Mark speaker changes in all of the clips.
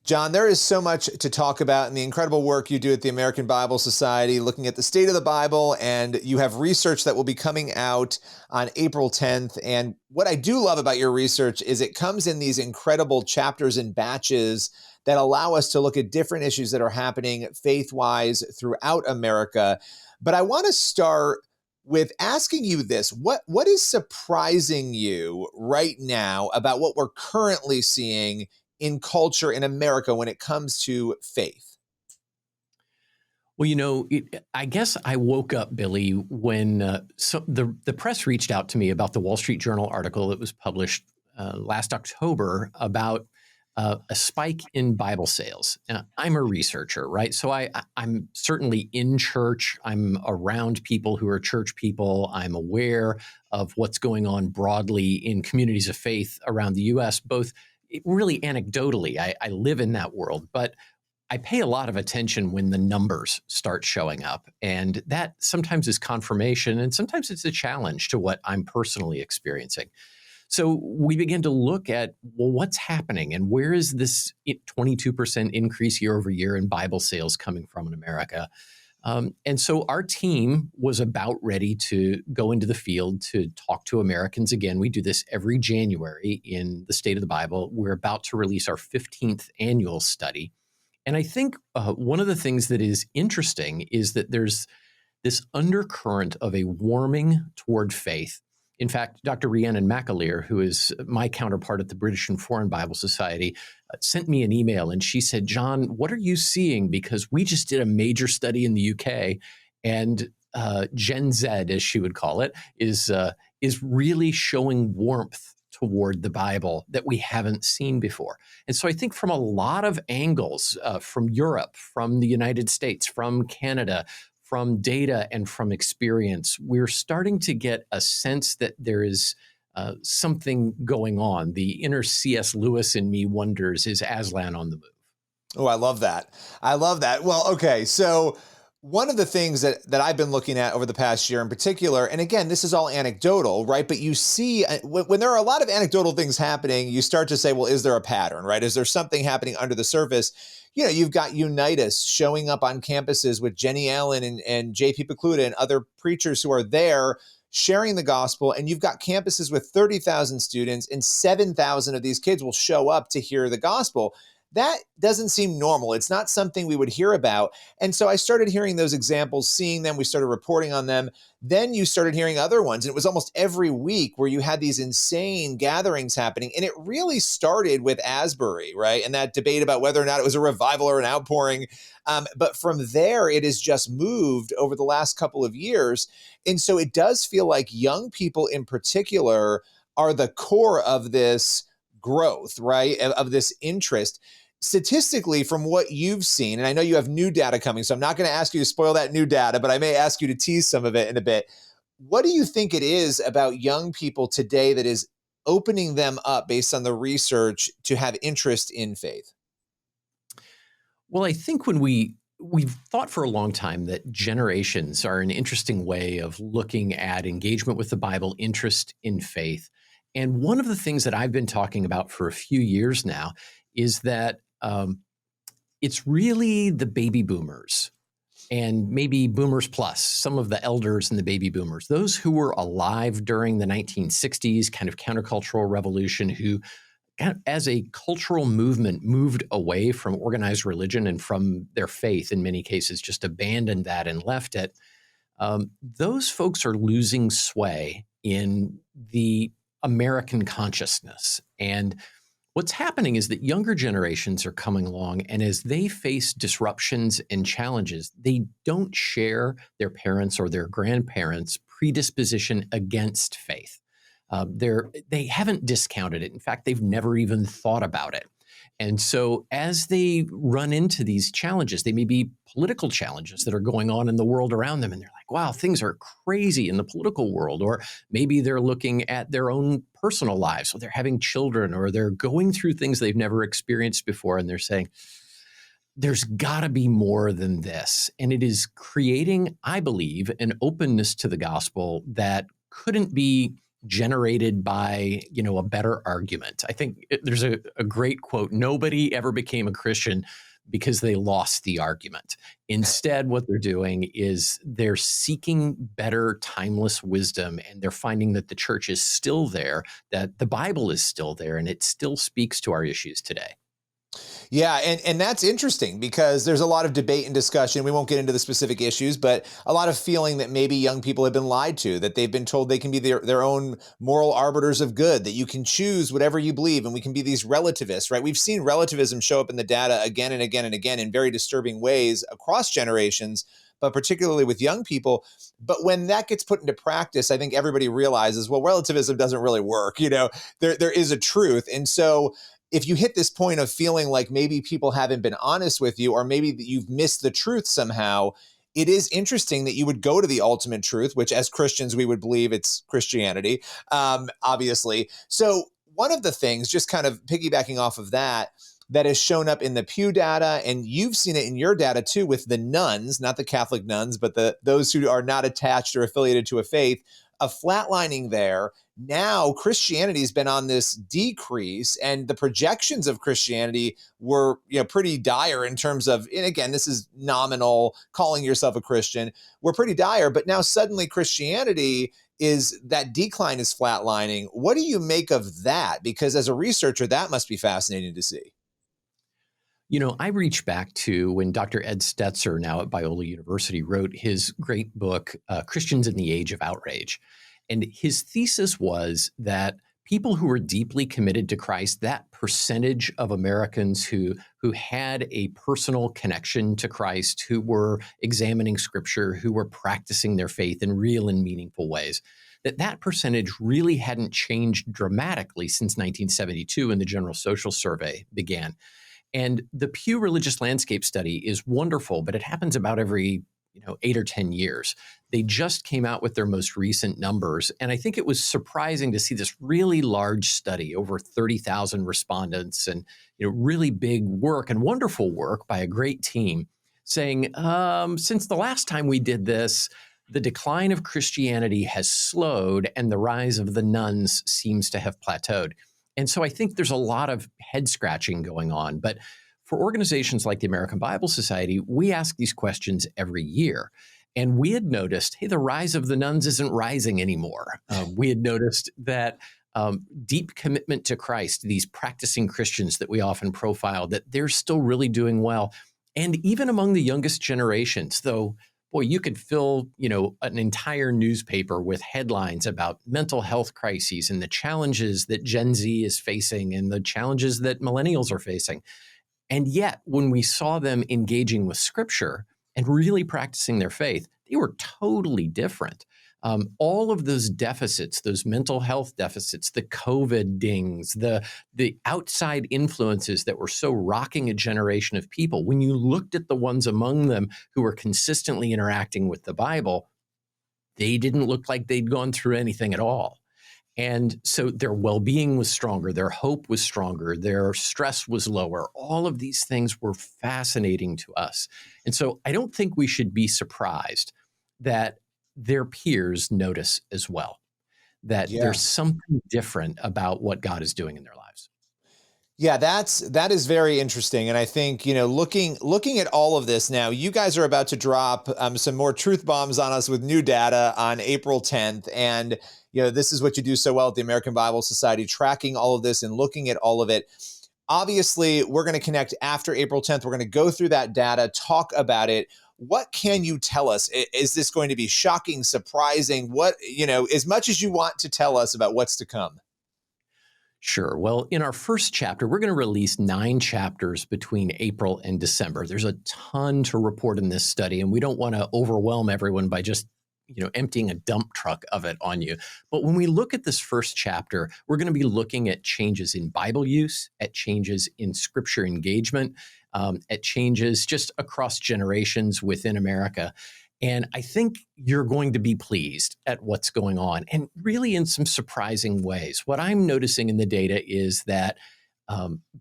Speaker 1: John, there is so much to talk about in the incredible work you do at the American Bible Society, looking at the state of the Bible, and you have research that will be coming out on April 10th. And what I do love about your research is it comes in these incredible chapters and batches that allow us to look at different issues that are happening faith-wise throughout America. But I want to start with asking you this. What is surprising you right now about what we're currently seeing in culture in America when it comes to faith?
Speaker 2: Well, I guess I woke up, Billy, when the press reached out to me about the Wall Street Journal article that was published last October about a spike in Bible sales. I'm a researcher, right? So I'm certainly in church. I'm around people who are church people. I'm aware of what's going on broadly in communities of faith around the U.S., both really anecdotally. I live in that world, but I pay a lot of attention when the numbers start showing up. And that sometimes is confirmation, and sometimes it's a challenge to what I'm personally experiencing. So we begin to look at, well, what's happening and where is this 22% increase year over year in Bible sales coming from in America? And so our team was about ready to go into the field to talk to Americans again. We do this every January in the State of the Bible. We're about to release our 15th annual study. And I think one of the things that is interesting is that there's this undercurrent of a warming toward faith. In fact, Dr. Rhiannon McAleer, who is my counterpart at the British and Foreign Bible Society, sent me an email and she said, John, what are you seeing? Because we just did a major study in the UK and Gen Z, as she would call it, is really showing warmth toward the Bible that we haven't seen before. And so I think from a lot of angles, from Europe, from the United States, from Canada, from data and from experience, we're starting to get a sense that there is something going on. The inner C.S. Lewis in me wonders, is Aslan on the move?
Speaker 1: Oh, I love that. I love that. Well, okay. So one of the things that I've been looking at over the past year in particular, and again, this is all anecdotal, right? But you see, when there are a lot of anecdotal things happening, you start to say, well, is there a pattern, right? Is there something happening under the surface? You've got Unitas showing up on campuses with Jenny Allen and J.P. Pekluda and other preachers who are there sharing the gospel. And you've got campuses with 30,000 students and 7,000 of these kids will show up to hear the gospel. That doesn't seem normal. It's not something we would hear about. And so I started hearing those examples, seeing them. We started reporting on them. Then you started hearing other ones. And it was almost every week where you had these insane gatherings happening. And it really started with Asbury, right? And that debate about whether or not it was a revival or an outpouring. But from there, it has just moved over the last couple of years. And so it does feel like young people in particular are the core of this growth, right? Of this interest. Statistically, from what you've seen, and I know you have new data coming, so I'm not going to ask you to spoil that new data, but I may ask you to tease some of it in a bit. What do you think it is about young people today that is opening them up based on the research to have interest in faith?
Speaker 2: Well, I think when we've thought for a long time that generations are an interesting way of looking at engagement with the Bible, interest in faith. And one of the things that I've been talking about for a few years now is that it's really the baby boomers and maybe boomers plus, some of the elders and the baby boomers, those who were alive during the 1960s kind of countercultural revolution, who as a cultural movement moved away from organized religion and from their faith, in many cases just abandoned that and left it. Those folks are losing sway in the American consciousness. And what's happening is that younger generations are coming along, and as they face disruptions and challenges, they don't share their parents' or their grandparents' predisposition against faith. They haven't discounted it. In fact, they've never even thought about it. And so as they run into these challenges, they may be political challenges that are going on in the world around them, and they're like, wow, things are crazy in the political world. Or maybe they're looking at their own personal lives, so they're having children, or they're going through things they've never experienced before, and they're saying, there's got to be more than this. And it is creating, I believe, an openness to the gospel that couldn't be generated by, a better argument. I think there's a great quote: nobody ever became a Christian because they lost the argument. Instead, what they're doing is they're seeking better, timeless wisdom, and they're finding that the church is still there, that the Bible is still there, and it still speaks to our issues today.
Speaker 1: Yeah, and that's interesting because there's a lot of debate and discussion. We won't get into the specific issues, but a lot of feeling that maybe young people have been lied to, that they've been told they can be their own moral arbiters of good, that you can choose whatever you believe, and we can be these relativists, right? We've seen relativism show up in the data again and again and again in very disturbing ways across generations, but particularly with young people. But when that gets put into practice, I think everybody realizes, well, relativism doesn't really work. There is a truth. And so if you hit this point of feeling like maybe people haven't been honest with you, or maybe that you've missed the truth somehow, it is interesting that you would go to the ultimate truth, which as Christians, we would believe it's Christianity, obviously. So one of the things, just kind of piggybacking off of that has shown up in the Pew data, and you've seen it in your data too, with the nuns, not the Catholic nuns, but those who are not attached or affiliated to a faith, a flatlining there. Now Christianity has been on this decrease, and the projections of Christianity were, pretty dire in terms of, and again, this is nominal, calling yourself a Christian, we're pretty dire, but now suddenly Christianity that decline is flatlining. What do you make of that? Because as a researcher, that must be fascinating to see.
Speaker 2: I reach back to when Dr. Ed Stetzer, now at Biola University, wrote his great book, Christians in the Age of Outrage. And his thesis was that people who were deeply committed to Christ, that percentage of Americans who had a personal connection to Christ, who were examining Scripture, who were practicing their faith in real and meaningful ways, that percentage really hadn't changed dramatically since 1972 when the General Social Survey began. And the Pew Religious Landscape Study is wonderful, but it happens about every 8 or 10 years. They just came out with their most recent numbers. And I think it was surprising to see this really large study, over 30,000 respondents, and really big work and wonderful work by a great team, saying, since the last time we did this, the decline of Christianity has slowed and the rise of the nuns seems to have plateaued. And so I think there's a lot of head scratching going on. But for organizations like the American Bible Society, we ask these questions every year. And we had noticed, hey, the rise of the nuns isn't rising anymore. We had noticed that deep commitment to Christ, these practicing Christians that we often profile, that they're still really doing well. And even among the youngest generations, though, boy, you could fill, an entire newspaper with headlines about mental health crises and the challenges that Gen Z is facing and the challenges that millennials are facing. And yet, when we saw them engaging with Scripture and really practicing their faith, they were totally different. All of those deficits, those mental health deficits, the COVID dings, the outside influences that were so rocking a generation of people, when you looked at the ones among them who were consistently interacting with the Bible, they didn't look like they'd gone through anything at all. And so their well-being was stronger, their hope was stronger, their stress was lower. All of these things were fascinating to us. And so I don't think we should be surprised that their peers notice as well, that there's something different about what God is doing in their lives.
Speaker 1: Yeah, that is very interesting. And I think, looking at all of this now, you guys are about to drop some more truth bombs on us with new data on April 10th. And, this is what you do so well at the American Bible Society, tracking all of this and looking at all of it. Obviously, we're going to connect after April 10th. We're going to go through that data, talk about it. What can you tell us? Is this going to be shocking, surprising? What, as much as you want to tell us about what's to come?
Speaker 2: Sure. Well, in our first chapter, we're going to release 9 chapters between April and December. There's a ton to report in this study, and we don't want to overwhelm everyone by just emptying a dump truck of it on you. But when we look at this first chapter, we're going to be looking at changes in Bible use, at changes in Scripture engagement, at changes just across generations within America. And I think you're going to be pleased at what's going on, and really in some surprising ways. What I'm noticing in the data is that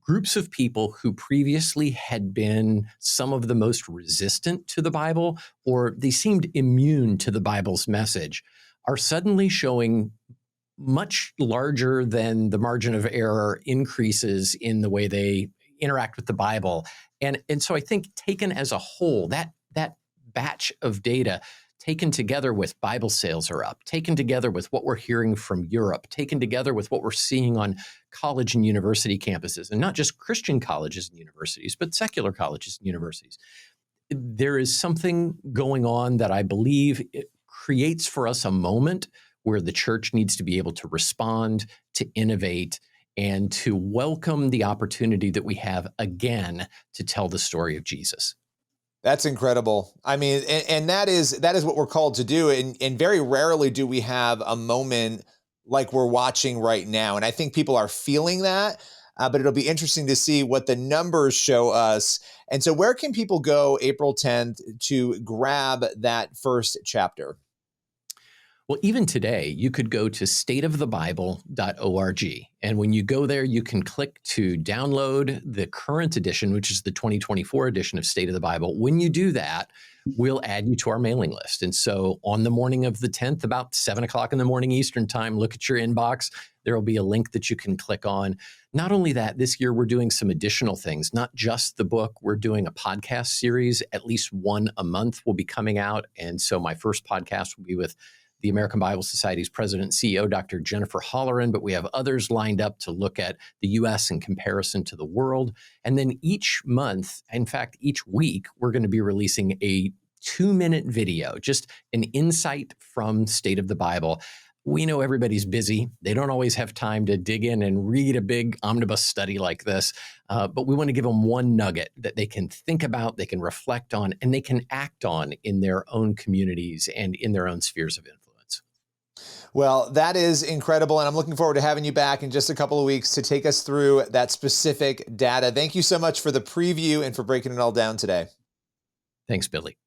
Speaker 2: groups of people who previously had been some of the most resistant to the Bible, or they seemed immune to the Bible's message, are suddenly showing much larger than the margin of error increases in the way they interact with the Bible. And so I think taken as a whole, that batch of data taken together with Bible sales are up, taken together with what we're hearing from Europe, taken together with what we're seeing on college and university campuses, and not just Christian colleges and universities, but secular colleges and universities. There is something going on that I believe it creates for us a moment where the church needs to be able to respond, to innovate, and to welcome the opportunity that we have again to tell the story of Jesus.
Speaker 1: That's incredible. I mean, and that is what we're called to do. And very rarely do we have a moment like we're watching right now. And I think people are feeling that, but it'll be interesting to see what the numbers show us. And so where can people go April 10th to grab that first chapter?
Speaker 2: Well, even today, you could go to stateofthebible.org. And when you go there, you can click to download the current edition, which is the 2024 edition of State of the Bible. When you do that, we'll add you to our mailing list. And so on the morning of the 10th, about 7 o'clock in the morning Eastern time, look at your inbox. There will be a link that you can click on. Not only that, this year we're doing some additional things, not just the book. We're doing a podcast series. At least one a month will be coming out. And so my first podcast will be with the American Bible Society's president and CEO, Dr. Jennifer Holleran, but we have others lined up to look at the U.S. in comparison to the world. And then each month, in fact, each week, we're going to be releasing a 2-minute video, just an insight from State of the Bible. We know everybody's busy. They don't always have time to dig in and read a big omnibus study like this, but we want to give them one nugget that they can think about, they can reflect on, and they can act on in their own communities and in their own spheres of influence.
Speaker 1: Well, that is incredible. And I'm looking forward to having you back in just a couple of weeks to take us through that specific data. Thank you so much for the preview and for breaking it all down today.
Speaker 2: Thanks, Billy.